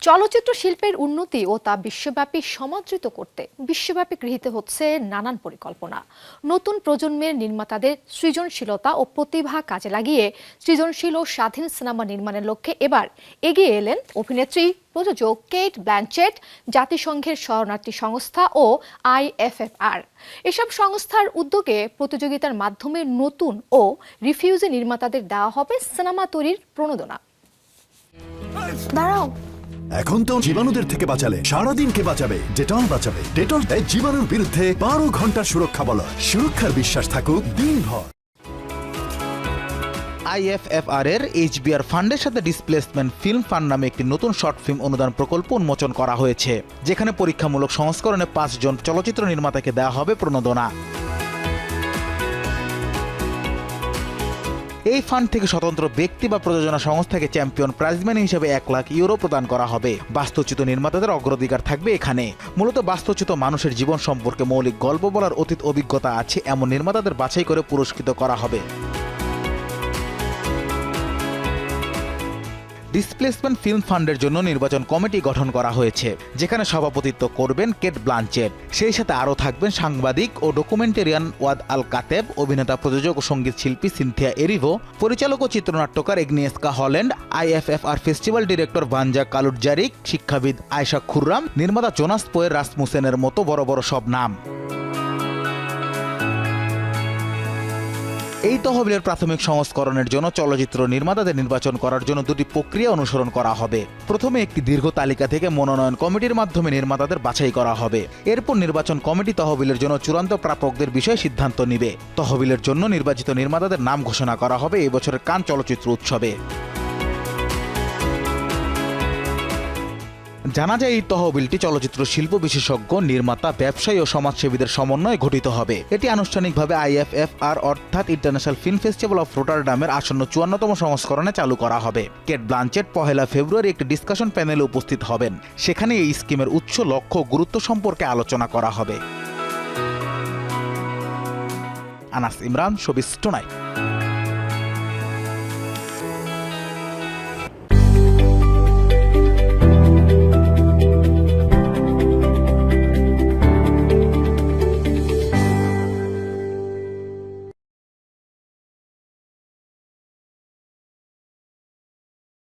চলচ্চিত্র শিল্পের উন্নতি ও তা বিশ্বব্যাপী সমাদৃত করতে বিশ্বব্যাপী গৃহীত হচ্ছে নানান পরিকল্পনা। নতুন প্রজন্মের নির্মাতাদের সৃজনশীলতা ও প্রতিভা কাজে লাগিয়ে সৃজনশীল ও স্বাধীন সিনেমা নির্মাণের লক্ষ্যে এবার এগিয়ে এলেন অভিনেত্রী, প্রযোজক কেট ব্ল্যানচেট, জাতিসংঘের শরণার্থী সংস্থা ও IFFR। এসব সংস্থার উদ্যোগে প্রতিযোগিতার মাধ্যমে নতুন ও রিফিউজি নির্মাতাদের দেওয়া হবে সিনেমা তৈরির প্রণোদনা। দাঁড়াও, এখন তো জীবাণুদের থেকে বাঁচালে সারাদিন কে বাঁচাবে? ডেটল বাঁচাবে। ডেটল দেয় জীবাণুর বিরুদ্ধে 12 ঘন্টার সুরক্ষা বলয়। সুরক্ষার বিশ্বাস থাকুক দিনভর। IFFR এর HBR ফান্ডের সাথে ডিসপ্লেসমেন্ট ফিল্ম ফান্ড নামে একটি নতুন শর্ট ফিল্ম অনুদান প্রকল্প উন্মোচন করা হয়েছে, যেখানে পরীক্ষামূলক সংস্করণে 5 জন চলচ্চিত্র নির্মাতাকে দেওয়া হবে প্রণোদনা। এই ফান্ড থেকে স্বতন্ত্র ব্যক্তি বা প্রযোজনা সংস্থাকে চ্যাম্পিয়ন প্রাইজমানি হিসেবে 1 লাখ ইউরো প্রদান করা হবে। বাস্তুচ্যুত নির্মাতাদের অগ্রাধিকার থাকবে এখানে। মূলত বাস্তুচ্যুত মানুষের জীবন সম্পর্কে মৌলিক গল্প বলার অতীত অভিজ্ঞতা আছে এমন নির্মাতাদের বাছাই করে পুরস্কৃত করা হবে। ডিসপ্লেসমেন্ট ফিল্ম ফান্ডের জন্য নির্বাচন কমিটি গঠন করা হয়েছে, যেখানে সভাপতিত্ব করবেন কেট ব্ল্যানচেট। সেই সাথে আরও থাকবেন সাংবাদিক ও ডকুমেন্টেরিয়ান ওয়াদ আল কাতেব, অভিনেতা, প্রযোজক ও সঙ্গীত শিল্পী সিনথিয়া এরিভো, পরিচালক ও চিত্রনাট্যকার এগনিয়েস্কা হল্যান্ড, IFFR ফেস্টিভ্যাল ডিরেক্টর ভাঞ্জা কালুটজারিক, শিক্ষাবিদ আয়েশা খুররাম, নির্মাতা জোনাস পোয়ের রাসমুসেনের মতো বড় বড় সব নাম। এই তহবিলের প্রাথমিক সংস্করণের জন্য চলচ্চিত্র নির্মাতাদের নির্বাচন করার জন্য 2টি প্রক্রিয়া অনুসরণ করা হবে। প্রথমে একটি দীর্ঘ তালিকা থেকে মনোনয়ন কমিটির মাধ্যমে নির্মাতাদের বাছাই করা হবে। এরপর নির্বাচন কমিটি তহবিলের জন্য চূড়ান্ত প্রাপকদের বিষয়ে সিদ্ধান্ত নেবে। তহবিলের জন্য নির্বাচিত নির্মাতাদের নাম ঘোষণা করা হবে এই বছরের কান চলচ্চিত্র উৎসবে। জানা যায় এই তহবিলটি চলচ্চিত্র শিল্প বিশেষজ্ঞ, নির্মাতা, ব্যবসায়ী ও সমাজসেবীদের সমন্বয়ে গঠিত হবে। এটি আনুষ্ঠানিকভাবে IFFR অর্থাৎ ইন্টারন্যাশনাল ফিল্ম ফেস্টিভ্যাল অফ রোটারডামের আসন্ন 54তম সংস্করণে চালু করা হবে। কেট ব্ল্যানচেট 1 ফেব্রুয়ারি একটি ডিসকাশন প্যানেলে উপস্থিত হবেন। সেখানে এই স্কিমের উৎস, লক্ষ্য ও গুরুত্ব সম্পর্কে আলোচনা করা হবে। Anas Imran, showbiz tonight.